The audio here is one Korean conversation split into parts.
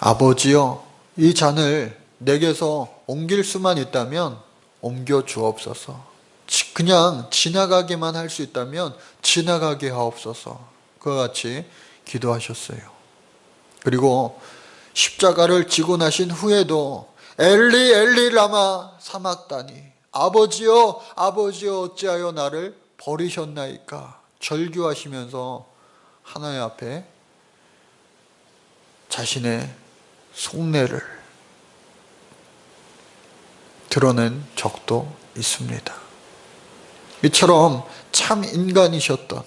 아버지여, 이 잔을 내게서 옮길 수만 있다면 옮겨 주옵소서. 그냥 지나가게만 할 수 있다면 지나가게 하옵소서. 그와 같이 기도하셨어요. 그리고 십자가를 지고 나신 후에도 엘리 엘리 라마 사막다니, 아버지여 아버지여 어찌하여 나를 버리셨나이까 절규하시면서 하나님 앞에 자신의 속내를 드러낸 적도 있습니다. 이처럼 참 인간이셨던,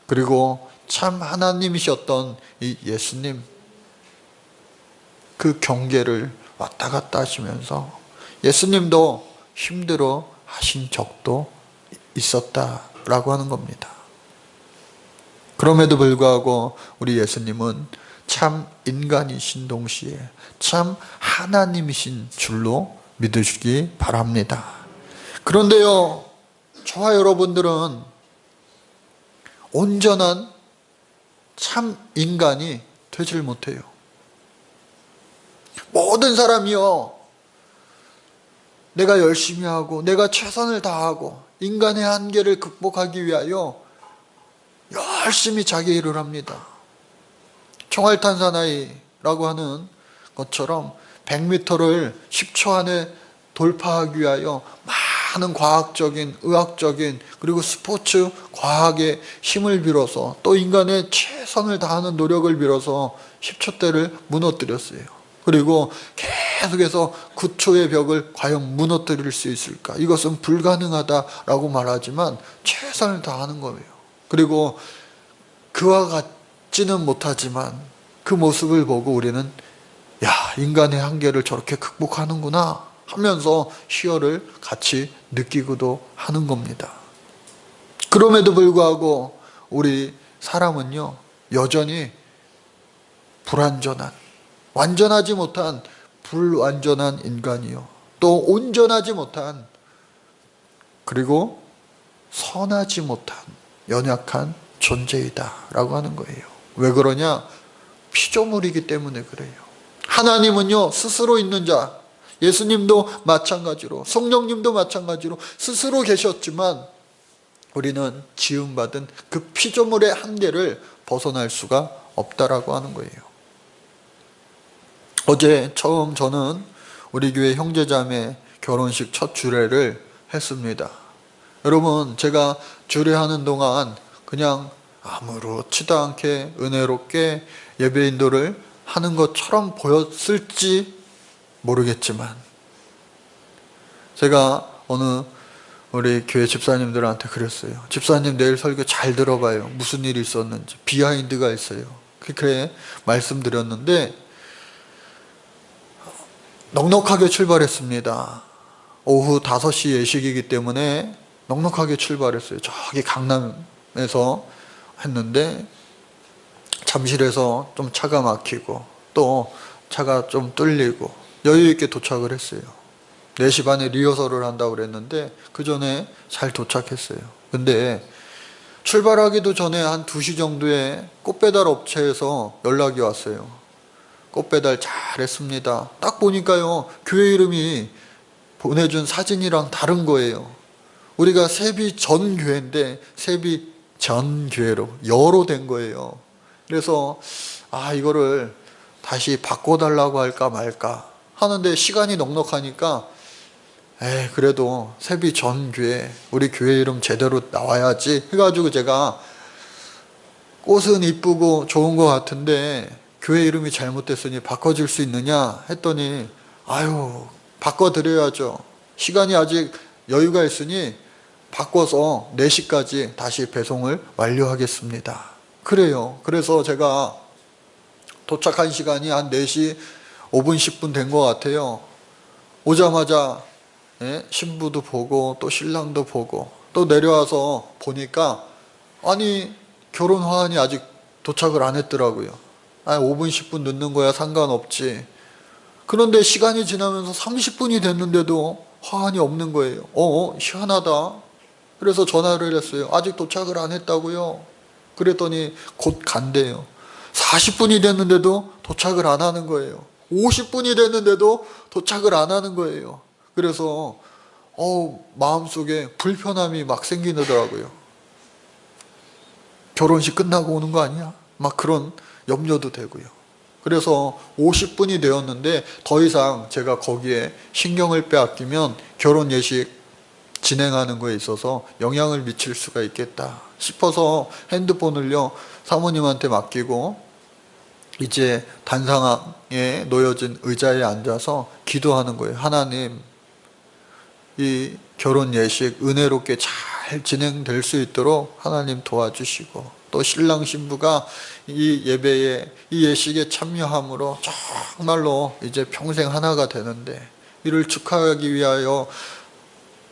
그리고 참 하나님이셨던 이 예수님, 그 경계를 왔다 갔다 하시면서 예수님도 힘들어 하신 적도 있었다라고 하는 겁니다. 그럼에도 불구하고 우리 예수님은 참 인간이신 동시에 참 하나님이신 줄로 믿으시기 바랍니다. 그런데요, 저와 여러분들은 온전한 참 인간이 되질 못해요. 모든 사람이요, 내가 열심히 하고 내가 최선을 다하고 인간의 한계를 극복하기 위하여 열심히 자기 일을 합니다. 총알탄사나이라고 하는 것처럼 100m를 10초 안에 돌파하기 위하여 많은 과학적인, 의학적인, 그리고 스포츠 과학의 힘을 빌어서 또 인간의 최선을 다하는 노력을 빌어서 10초대를 무너뜨렸어요. 그리고 계속해서 9초의 벽을 과연 무너뜨릴 수 있을까? 이것은 불가능하다라고 말하지만 최선을 다하는 거예요. 그리고 그와 같지는 못하지만 그 모습을 보고 우리는 야, 인간의 한계를 저렇게 극복하는구나 하면서 희열을 같이 느끼기도 하는 겁니다. 그럼에도 불구하고 우리 사람은요, 여전히 불완전한, 완전하지 못한 불완전한 인간이요, 또 온전하지 못한, 그리고 선하지 못한 연약한 존재이다 라고 하는 거예요. 왜 그러냐? 피조물이기 때문에 그래요. 하나님은요, 스스로 있는 자, 예수님도 마찬가지로, 성령님도 마찬가지로 스스로 계셨지만 우리는 지음받은 그 피조물의 한계를 벗어날 수가 없다라고 하는 거예요. 어제 처음 저는 우리 교회 형제자매 결혼식 첫 주례를 했습니다. 여러분, 제가 주례하는 동안 그냥 아무렇지도 않게 은혜롭게 예배 인도를 하는 것처럼 보였을지 모르겠지만, 제가 어느 우리 교회 집사님들한테 그랬어요. 집사님, 내일 설교 잘 들어봐요. 무슨 일이 있었는지 비하인드가 있어요. 그렇게 말씀드렸는데 넉넉하게 출발했습니다. 오후 5시 예식이기 때문에 넉넉하게 출발했어요. 저기 강남에서 했는데 잠실에서 좀 차가 막히고 또 차가 좀 뚫리고 여유 있게 도착을 했어요. 4시 반에 리허설을 한다고 그랬는데 그 전에 잘 도착했어요. 근데 출발하기도 전에 한 2시 정도에 꽃배달 업체에서 연락이 왔어요. 꽃배달 잘했습니다. 딱 보니까요, 교회 이름이 보내준 사진이랑 다른 거예요. 우리가 세비 전 교회인데 세비 전 교회로 여로 된 거예요. 그래서 이거를 다시 바꿔달라고 할까 말까 하는데 시간이 넉넉하니까 그래도 세비 전 교회, 우리 교회 이름 제대로 나와야지 해가지고 제가 꽃은 이쁘고 좋은 것 같은데 교회 이름이 잘못됐으니 바꿔줄 수 있느냐 했더니 바꿔드려야죠. 시간이 아직 여유가 있으니 바꿔서 4시까지 다시 배송을 완료하겠습니다. 그래요. 그래서 제가 도착한 시간이 한 4시 5분 10분 된 것 같아요. 오자마자 신부도 보고 또 신랑도 보고 또 내려와서 보니까 결혼 화환이 아직 도착을 안 했더라고요. 5분 10분 늦는 거야 상관없지. 그런데 시간이 지나면서 30분이 됐는데도 화환이 없는 거예요. 희한하다. 그래서 전화를 했어요. 아직 도착을 안 했다고요? 그랬더니 곧 간대요. 40분이 됐는데도 도착을 안 하는 거예요. 50분이 됐는데도 도착을 안 하는 거예요. 그래서 마음속에 불편함이 막 생기더라고요. 결혼식 끝나고 오는 거 아니야? 막 그런 염려도 되고요. 그래서 50분이 되었는데 더 이상 제가 거기에 신경을 빼앗기면 결혼 예식 진행하는 거에 있어서 영향을 미칠 수가 있겠다 싶어서 핸드폰을요 사모님한테 맡기고 이제 단상에 놓여진 의자에 앉아서 기도하는 거예요. 하나님, 이 결혼 예식 은혜롭게 잘 진행될 수 있도록 하나님 도와주시고, 또 신랑 신부가 이 예배에, 이 예식에 참여함으로 정말로 이제 평생 하나가 되는데, 이를 축하하기 위하여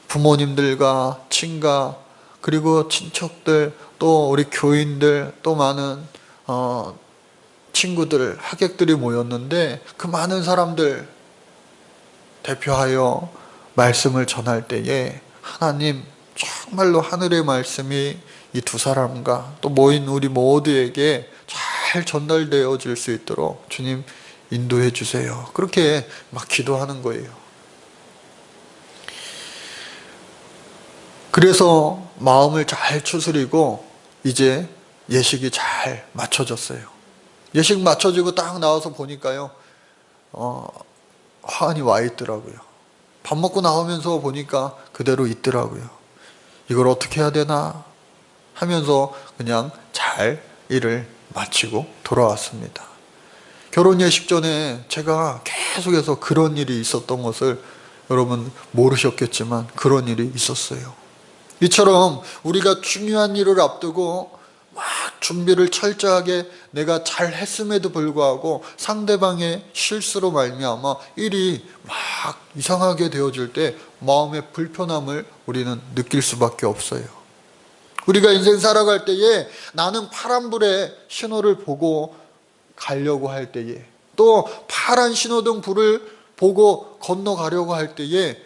부모님들과 친가, 그리고 친척들, 또 우리 교인들, 또 많은 친구들, 하객들이 모였는데, 그 많은 사람들 대표하여 말씀을 전할 때에 하나님, 정말로 하늘의 말씀이 이 두 사람과 또 모인 우리 모두에게 잘 전달되어질 수 있도록 주님 인도해 주세요. 그렇게 막 기도하는 거예요. 그래서 마음을 잘 추스리고 이제 예식이 잘 맞춰졌어요. 예식 맞춰지고 딱 나와서 보니까요, 화환이 와 있더라고요. 밥 먹고 나오면서 보니까 그대로 있더라고요. 이걸 어떻게 해야 되나 하면서 그냥 잘 일을 마치고 돌아왔습니다. 결혼 예식 전에 제가 계속해서 그런 일이 있었던 것을 여러분 모르셨겠지만 그런 일이 있었어요. 이처럼 우리가 중요한 일을 앞두고 막 준비를 철저하게 내가 잘 했음에도 불구하고 상대방의 실수로 말미암아 일이 막 이상하게 되어질 때 마음의 불편함을 우리는 느낄 수밖에 없어요. 우리가 인생 살아갈 때에 나는 파란불의 신호를 보고 가려고 할 때에, 또 파란 신호등 불을 보고 건너가려고 할 때에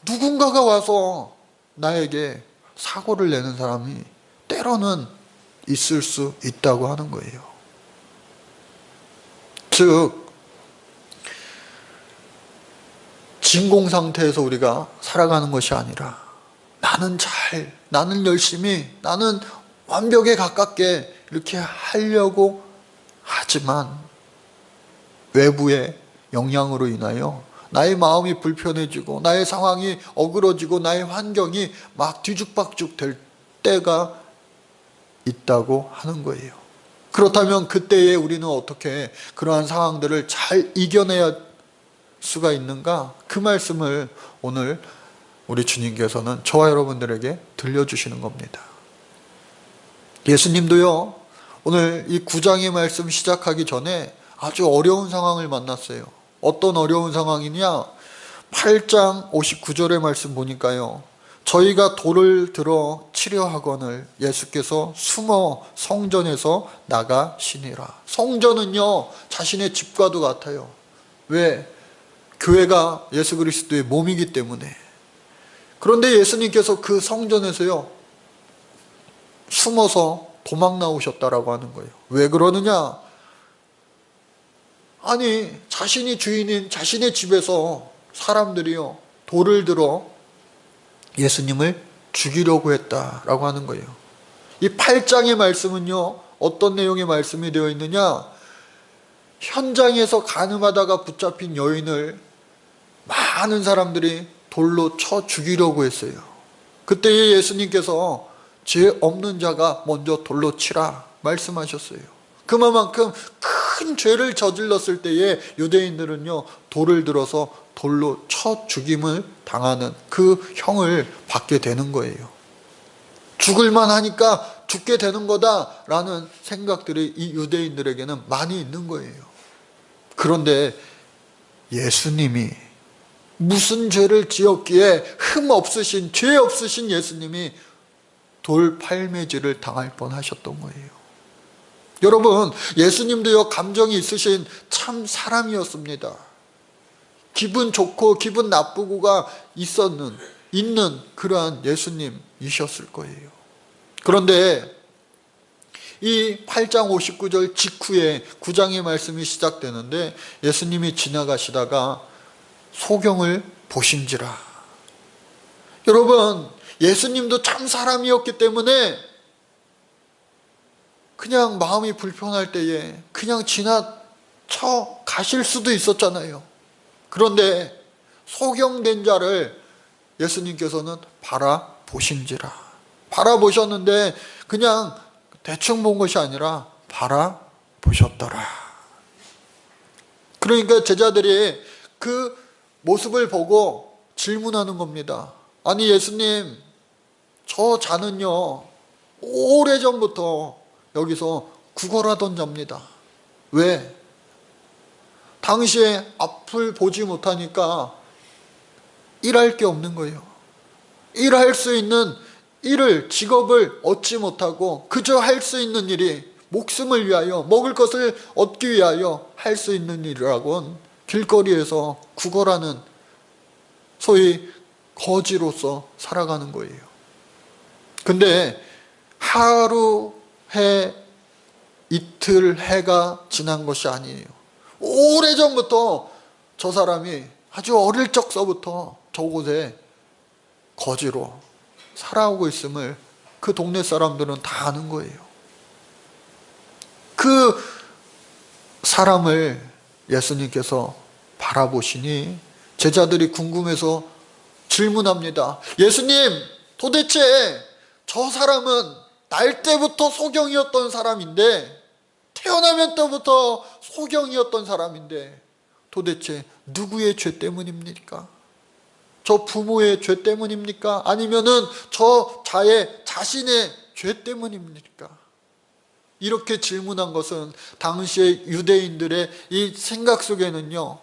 누군가가 와서 나에게 사고를 내는 사람이 때로는 있을 수 있다고 하는 거예요. 즉, 진공 상태에서 우리가 살아가는 것이 아니라 나는 열심히, 나는 완벽에 가깝게 이렇게 하려고 하지만 외부의 영향으로 인하여 나의 마음이 불편해지고 나의 상황이 어그러지고 나의 환경이 막 뒤죽박죽 될 때가 있다고 하는 거예요. 그렇다면 그때에 우리는 어떻게 그러한 상황들을 잘 이겨내야 수가 있는가? 그 말씀을 오늘 우리 주님께서는 저와 여러분들에게 들려주시는 겁니다. 예수님도요, 오늘 이 9장의 말씀 시작하기 전에 아주 어려운 상황을 만났어요. 어떤 어려운 상황이냐? 8장 59절의 말씀 보니까요, 저희가 돌을 들어 치려 하거늘 예수께서 숨어 성전에서 나가시니라. 성전은요, 자신의 집과도 같아요. 왜? 교회가 예수 그리스도의 몸이기 때문에. 그런데 예수님께서 그 성전에서요, 숨어서 도망 나오셨다라고 하는 거예요. 왜 그러느냐? 아니, 자신이 주인인 자신의 집에서 사람들이요, 돌을 들어 예수님을 죽이려고 했다라고 하는 거예요. 이 8장의 말씀은요, 어떤 내용의 말씀이 되어 있느냐? 현장에서 가늠하다가 붙잡힌 여인을 많은 사람들이 돌로 쳐 죽이려고 했어요. 그때에 예수님께서 죄 없는 자가 먼저 돌로 치라 말씀하셨어요. 그만큼 큰 죄를 저질렀을 때에 유대인들은요, 돌을 들어서 돌로 쳐 죽임을 당하는 그 형을 받게 되는 거예요. 죽을만 하니까 죽게 되는 거다라는 생각들이 이 유대인들에게는 많이 있는 거예요. 그런데 예수님이 무슨 죄를 지었기에 흠 없으신, 죄 없으신 예수님이 돌팔매질을 당할 뻔하셨던 거예요. 여러분, 예수님도요, 감정이 있으신 참 사람이었습니다. 기분 좋고 기분 나쁘고가 있는 그러한 예수님이셨을 거예요. 그런데 이 8장 59절 직후에 9장의 말씀이 시작되는데 예수님이 지나가시다가 소경을 보신지라. 여러분, 예수님도 참 사람이었기 때문에 그냥 마음이 불편할 때에 그냥 지나쳐 가실 수도 있었잖아요. 그런데 소경된 자를 예수님께서는 바라보신지라. 바라보셨는데 그냥 대충 본 것이 아니라 바라보셨더라. 그러니까 제자들이 그 모습을 보고 질문하는 겁니다. 아니 예수님, 저 자는요 오래전부터 여기서 구걸하던 자입니다. 왜? 당시에 앞을 보지 못하니까 일할 게 없는 거예요. 일할 수 있는 일을, 직업을 얻지 못하고 그저 할 수 있는 일이 목숨을 위하여, 먹을 것을 얻기 위하여 할 수 있는 일이라고는 길거리에서 구걸하는, 소위 거지로서 살아가는 거예요. 근데 하루, 해, 이틀, 해가 지난 것이 아니에요. 오래전부터 저 사람이 아주 어릴 적서부터 저곳에 거지로 살아오고 있음을 그 동네 사람들은 다 아는 거예요. 그 사람을 예수님께서 바라보시니 제자들이 궁금해서 질문합니다. 예수님, 도대체 저 사람은 날 때부터 소경이었던 사람인데, 태어나면 때부터 소경이었던 사람인데 도대체 누구의 죄 때문입니까? 저 부모의 죄 때문입니까? 아니면은 저 자신의 죄 때문입니까? 이렇게 질문한 것은 당시의 유대인들의 이 생각 속에는요,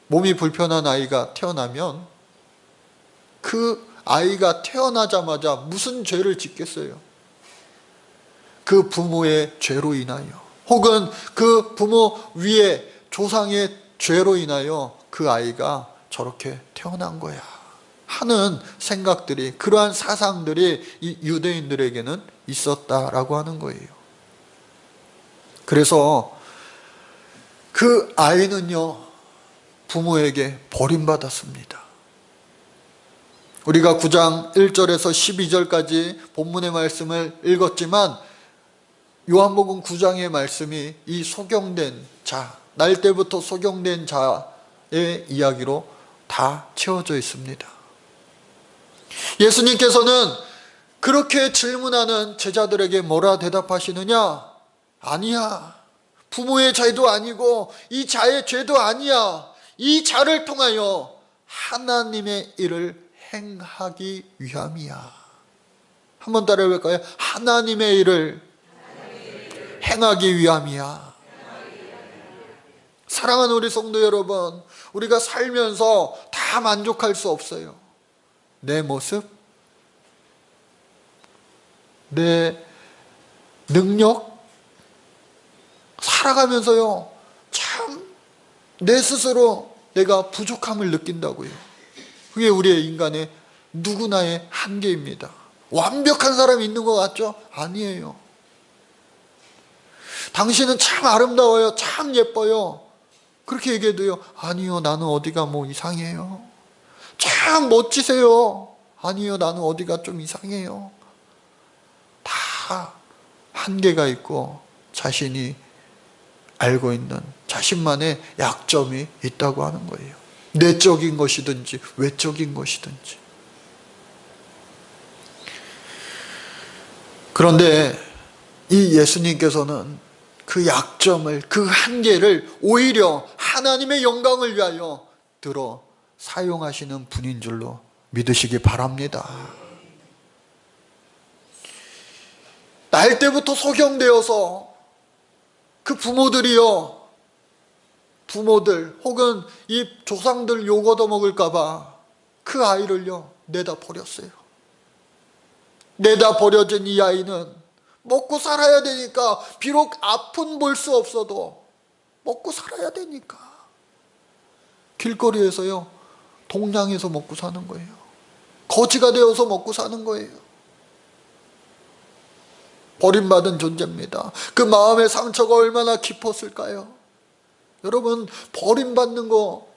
몸이 불편한 아이가 태어나면 그 아이가 태어나자마자 무슨 죄를 짓겠어요? 그 부모의 죄로 인하여, 혹은 그 부모 위에 조상의 죄로 인하여 그 아이가 저렇게 태어난 거야 하는 생각들이, 그러한 사상들이 이 유대인들에게는 있었다라고 하는 거예요. 그래서 그 아이는요, 부모에게 버림받았습니다. 우리가 9장 1절에서 12절까지 본문의 말씀을 읽었지만 요한복음 9장의 말씀이 이 소경된 자, 날 때부터 소경된 자의 이야기로 다 채워져 있습니다. 예수님께서는 그렇게 질문하는 제자들에게 뭐라 대답하시느냐? 아니야. 부모의 죄도 아니고 이 자의 죄도 아니야. 이 자를 통하여 하나님의 일을 행하기 위함이야. 한번 따라해 볼까요? 하나님의 일을 행하기 위함이야. 사랑하는 우리 성도 여러분, 우리가 살면서 다 만족할 수 없어요. 내 모습, 내 능력, 살아가면서요, 참 내 스스로 내가 부족함을 느낀다고요. 그게 우리의 인간의 누구나의 한계입니다. 완벽한 사람이 있는 것 같죠? 아니에요. 당신은 참 아름다워요. 참 예뻐요. 그렇게 얘기해도요, 아니요, 나는 어디가 뭐 이상해요. 참 멋지세요. 아니요, 나는 어디가 좀 이상해요. 다 한계가 있고 자신이 알고 있는 자신만의 약점이 있다고 하는 거예요. 내적인 것이든지 외적인 것이든지. 그런데 이 예수님께서는 그 약점을, 그 한계를 오히려 하나님의 영광을 위하여 들어 사용하시는 분인 줄로 믿으시기 바랍니다. 날 때부터 소경되어서 그 부모들이요, 부모들 혹은 이 조상들 욕 얻어먹을까봐 그 아이를요 내다 버렸어요. 내다 버려진 이 아이는 먹고 살아야 되니까, 비록 아픈 볼 수 없어도 먹고 살아야 되니까 길거리에서요, 동냥해서 먹고 사는 거예요. 거지가 되어서 먹고 사는 거예요. 버림받은 존재입니다. 그 마음의 상처가 얼마나 깊었을까요? 여러분, 버림받는 거,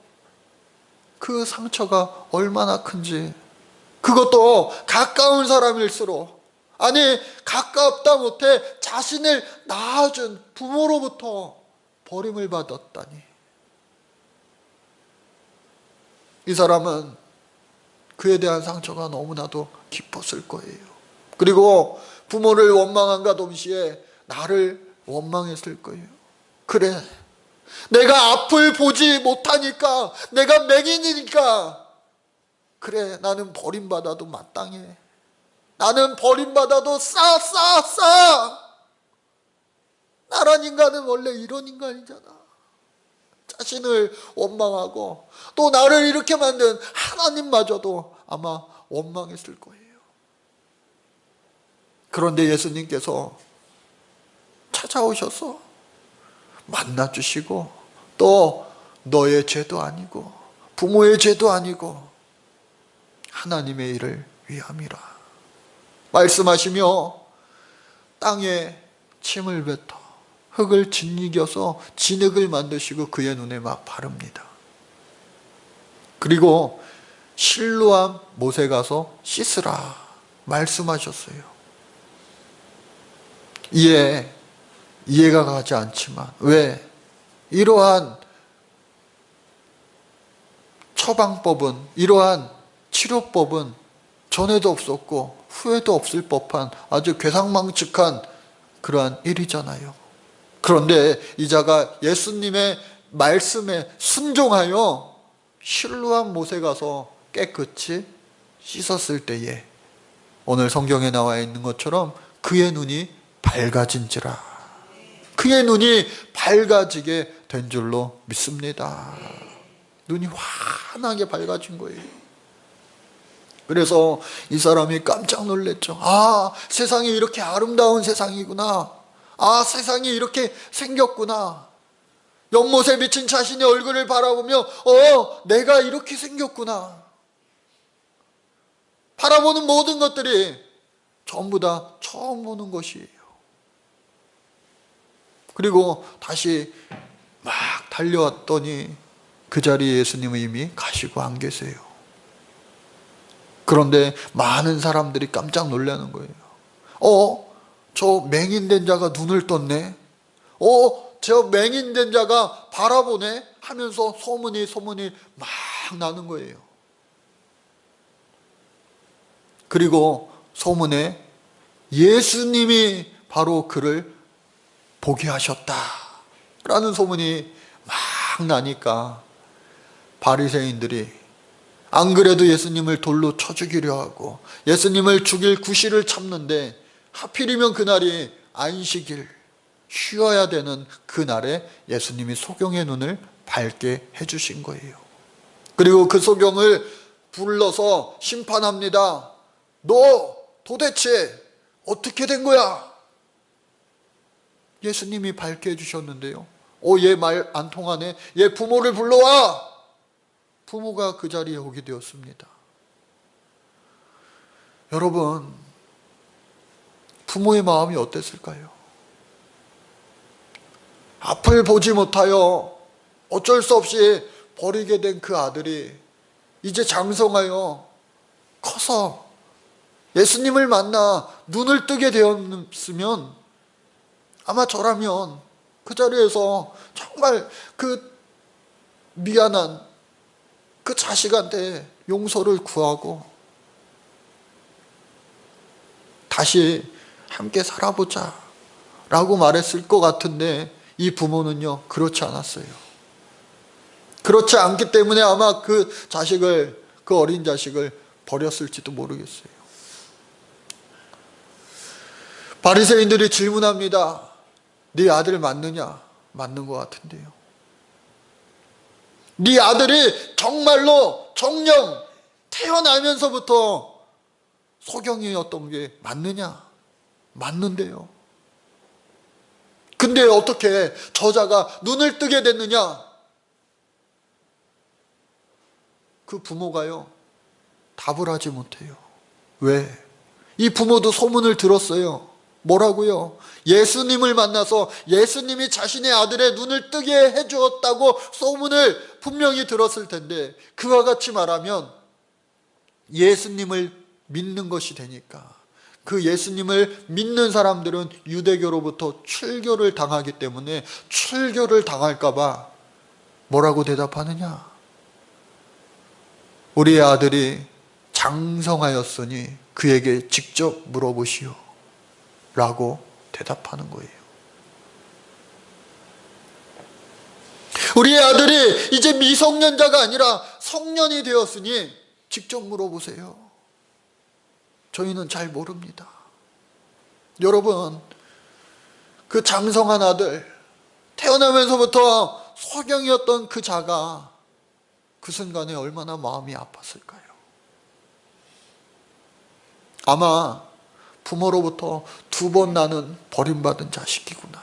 그 상처가 얼마나 큰지, 그것도 가까운 사람일수록, 아니 가깝다 못해 자신을 낳아준 부모로부터 버림을 받았다니, 이 사람은 그에 대한 상처가 너무나도 깊었을 거예요. 그리고 부모를 원망한과 동시에 나를 원망했을 거예요. 그래, 내가 앞을 보지 못하니까, 내가 맹인이니까, 그래, 나는 버림받아도 마땅해. 나는 버림받아도 싸. 나란 인간은 원래 이런 인간이잖아. 자신을 원망하고, 또 나를 이렇게 만든 하나님마저도 아마 원망했을 거예요. 그런데 예수님께서 찾아오셔서 만나주시고, 또 너의 죄도 아니고 부모의 죄도 아니고 하나님의 일을 위함이라 말씀하시며 땅에 침을 뱉어 흙을 짓이겨서 진흙을 만드시고 그의 눈에 막 바릅니다. 그리고 실로암 못에 가서 씻으라 말씀하셨어요. 이해가 가지 않지만, 왜? 이러한 처방법은, 이러한 치료법은 전에도 없었고 후에도 없을 법한 아주 괴상망측한 그러한 일이잖아요. 그런데 이자가 예수님의 말씀에 순종하여 실로암 못에 가서 깨끗이 씻었을 때에 오늘 성경에 나와 있는 것처럼 그의 눈이 밝아진지라, 그의 눈이 밝아지게 된 줄로 믿습니다. 눈이 환하게 밝아진 거예요. 그래서 이 사람이 깜짝 놀랐죠. 아, 세상이 이렇게 아름다운 세상이구나. 아, 세상이 이렇게 생겼구나. 연못에 비친 자신의 얼굴을 바라보며 내가 이렇게 생겼구나. 바라보는 모든 것들이 전부 다 처음 보는 것이에요. 그리고 다시 막 달려왔더니 그 자리에 예수님은 이미 가시고 안 계세요. 그런데 많은 사람들이 깜짝 놀라는 거예요. 저 맹인된 자가 눈을 떴네. 저 맹인된 자가 바라보네 하면서 소문이 막 나는 거예요. 그리고 소문에 예수님이 바로 그를 보게 하셨다라는 소문이 막 나니까 바리새인들이 안 그래도 예수님을 돌로 쳐 죽이려 하고 예수님을 죽일 구실을 참는데, 하필이면 그날이 안식일, 쉬어야 되는 그날에 예수님이 소경의 눈을 밝게 해주신 거예요. 그리고 그 소경을 불러서 심판합니다. 너 도대체 어떻게 된 거야? 예수님이 밝게 해주셨는데요. 얘 말 안 통하네. 얘 부모를 불러와. 부모가 그 자리에 오게 되었습니다. 여러분, 부모의 마음이 어땠을까요? 앞을 보지 못하여 어쩔 수 없이 버리게 된 그 아들이 이제 장성하여 커서 예수님을 만나 눈을 뜨게 되었으면, 아마 저라면 그 자리에서 정말 그 미안한 그 자식한테 용서를 구하고 다시 함께 살아보자 라고 말했을 것 같은데, 이 부모는요 그렇지 않았어요. 그렇지 않기 때문에 아마 그 어린 자식을 버렸을지도 모르겠어요. 바리새인들이 질문합니다. 네 아들 맞느냐? 맞는 것 같은데요. 네 아들이 정말로 정령 태어나면서부터 소경이었던 게 맞느냐? 맞는데요. 근데 어떻게 저자가 눈을 뜨게 됐느냐? 그 부모가요 답을 하지 못해요. 왜? 이 부모도 소문을 들었어요. 뭐라고요? 예수님을 만나서 예수님이 자신의 아들의 눈을 뜨게 해주었다고 소문을 분명히 들었을 텐데, 그와 같이 말하면 예수님을 믿는 것이 되니까, 그 예수님을 믿는 사람들은 유대교로부터 출교를 당하기 때문에 출교를 당할까 봐 뭐라고 대답하느냐? 우리의 아들이 장성하였으니 그에게 직접 물어보시오 라고 대답하는 거예요. 우리의 아들이 이제 미성년자가 아니라 성년이 되었으니 직접 물어보세요. 저희는 잘 모릅니다. 여러분, 그 장성한 아들, 태어나면서부터 소경이었던 그 자가 그 순간에 얼마나 마음이 아팠을까요? 아마 부모로부터 2번 나는 버림받은 자식이구나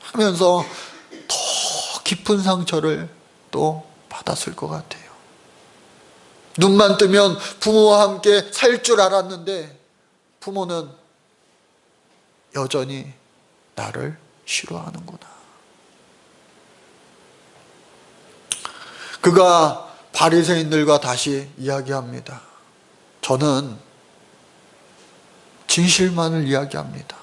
하면서 더 깊은 상처를 또 받았을 것 같아요. 눈만 뜨면 부모와 함께 살 줄 알았는데 부모는 여전히 나를 싫어하는구나. 그가 바리새인들과 다시 이야기합니다. 저는 진실만을 이야기합니다.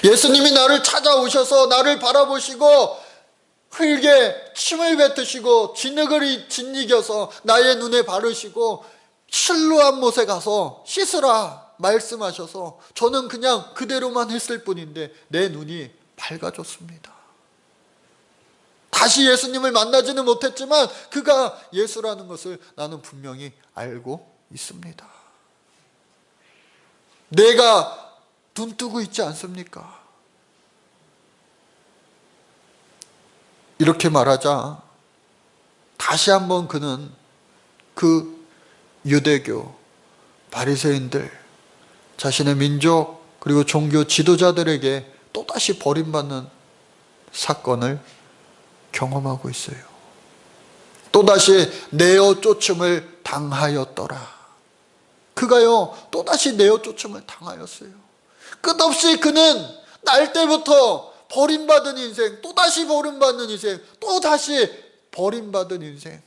예수님이 나를 찾아오셔서 나를 바라보시고 흙에 침을 뱉으시고 진흙을 짓이겨서 나의 눈에 바르시고 실로암 못에 가서 씻으라 말씀하셔서 저는 그냥 그대로만 했을 뿐인데 내 눈이 밝아졌습니다. 다시 예수님을 만나지는 못했지만 그가 예수라는 것을 나는 분명히 알고 있습니다. 내가 눈 뜨고 있지 않습니까? 이렇게 말하자 다시 한번 그는 그 유대교 바리새인들, 자신의 민족 그리고 종교 지도자들에게 또다시 버림받는 사건을 경험하고 있어요. 또다시 내어 쫓음을 당하였더라. 그가요 또다시 내어 쫓음을 당하였어요. 끝없이 그는 날 때부터 버림받은 인생, 또다시 버림받는 인생, 또다시 버림받은 인생,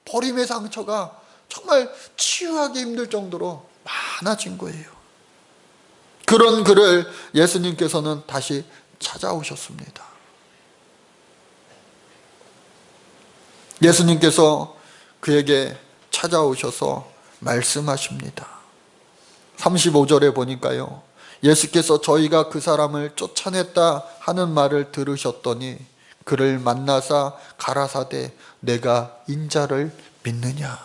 버림의 상처가 정말 치유하기 힘들 정도로 많아진 거예요. 그런 그를 예수님께서는 다시 찾아오셨습니다. 예수님께서 그에게 찾아오셔서 말씀하십니다. 35절에 보니까요, 예수께서 저희가 그 사람을 쫓아냈다 하는 말을 들으셨더니 그를 만나사 가라사대 내가 인자를 믿느냐?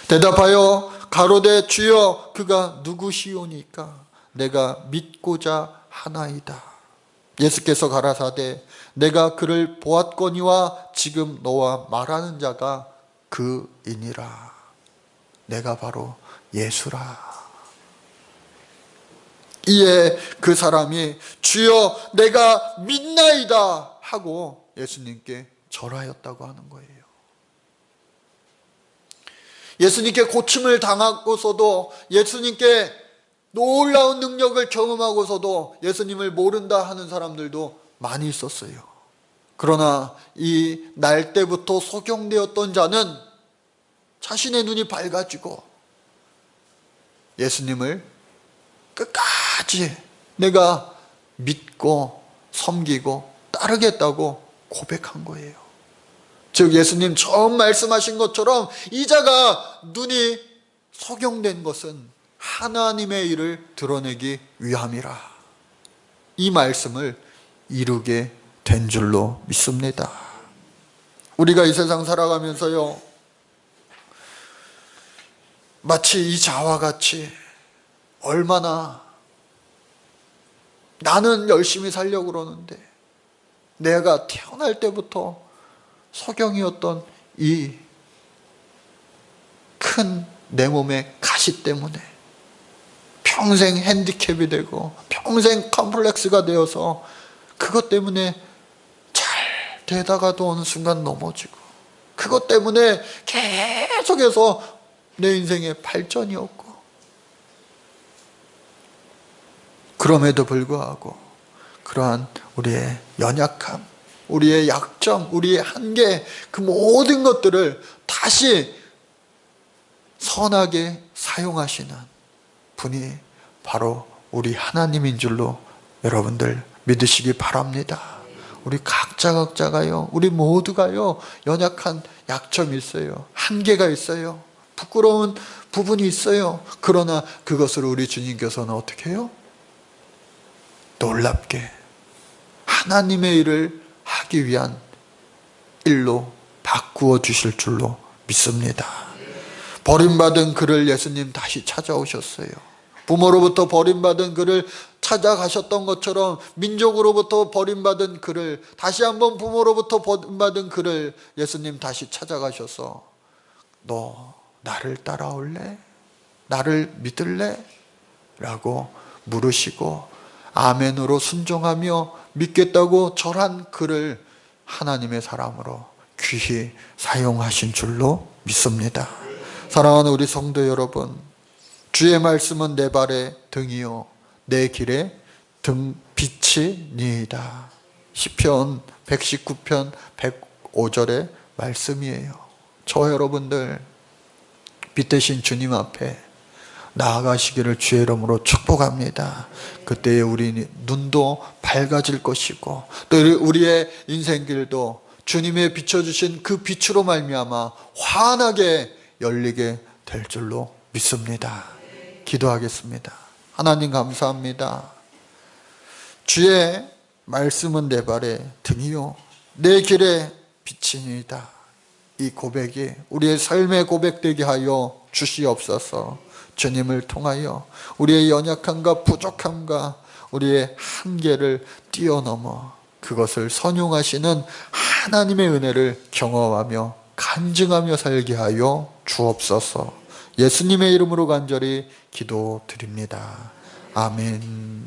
대답하여 가로되 주여 그가 누구시오니까 내가 믿고자 하나이다. 예수께서 가라사대 내가 그를 보았거니와 지금 너와 말하는 자가 그이니라. 내가 바로 예수라. 이에 그 사람이 주여 내가 믿나이다 하고 예수님께 절하였다고 하는 거예요. 예수님께 고침을 당하고서도, 예수님께 놀라운 능력을 경험하고서도 예수님을 모른다 하는 사람들도 많이 있었어요. 그러나 이 날 때부터 소경되었던 자는 자신의 눈이 밝아지고 예수님을 끝까지 내가 믿고 섬기고 따르겠다고 고백한 거예요. 즉 예수님 처음 말씀하신 것처럼 이 자가 눈이 소경된 것은 하나님의 일을 드러내기 위함이라. 이 말씀을 이루게 된 줄로 믿습니다. 우리가 이 세상 살아가면서요, 마치 이 자와 같이 얼마나 나는 열심히 살려고 그러는데 내가 태어날 때부터 소경이었던 이 큰 내 몸의 가시 때문에 평생 핸디캡이 되고 평생 컴플렉스가 되어서 그것 때문에 잘 되다가도 어느 순간 넘어지고 그것 때문에 계속해서 내 인생에 발전이 없고 그럼에도 불구하고 그러한 우리의 연약함, 우리의 약점, 우리의 한계, 그 모든 것들을 다시 선하게 사용하시는 분이 바로 우리 하나님인 줄로 여러분들 믿으시기 바랍니다. 우리 각자가요, 우리 모두가요, 연약한 약점이 있어요. 한계가 있어요. 부끄러운 부분이 있어요. 그러나 그것을 우리 주님께서는 어떻게 해요? 놀랍게 하나님의 일을 하기 위한 일로 바꾸어 주실 줄로 믿습니다. 버림받은 그를 예수님 다시 찾아오셨어요. 부모로부터 버림받은 그를 찾아가셨던 것처럼 민족으로부터 버림받은 그를, 다시 한번 부모로부터 버림받은 그를 예수님 다시 찾아가셔서 너 나를 따라올래? 나를 믿을래? 라고 물으시고 아멘으로 순종하며 믿겠다고 절한 그를 하나님의 사람으로 귀히 사용하신 줄로 믿습니다. 사랑하는 우리 성도 여러분, 주의 말씀은 내 발의 등이요 내 길의 등빛이니이다. 시편 119편 105절의 말씀이에요. 저 여러분들 빛 대신 주님 앞에 나아가시기를 주의 이름으로 축복합니다. 그때에 우리 눈도 밝아질 것이고 또 우리의 인생길도 주님의 비춰주신 그 빛으로 말미암아 환하게 열리게 될 줄로 믿습니다. 기도하겠습니다. 하나님 감사합니다. 주의 말씀은 내 발의 등이요 내 길의 빛이니이다. 이 고백이 우리의 삶의 고백되게 하여 주시옵소서. 주님을 통하여 우리의 연약함과 부족함과 우리의 한계를 뛰어넘어 그것을 선용하시는 하나님의 은혜를 경험하며 간증하며 살게 하여 주옵소서. 예수님의 이름으로 간절히 기도드립니다. 아멘.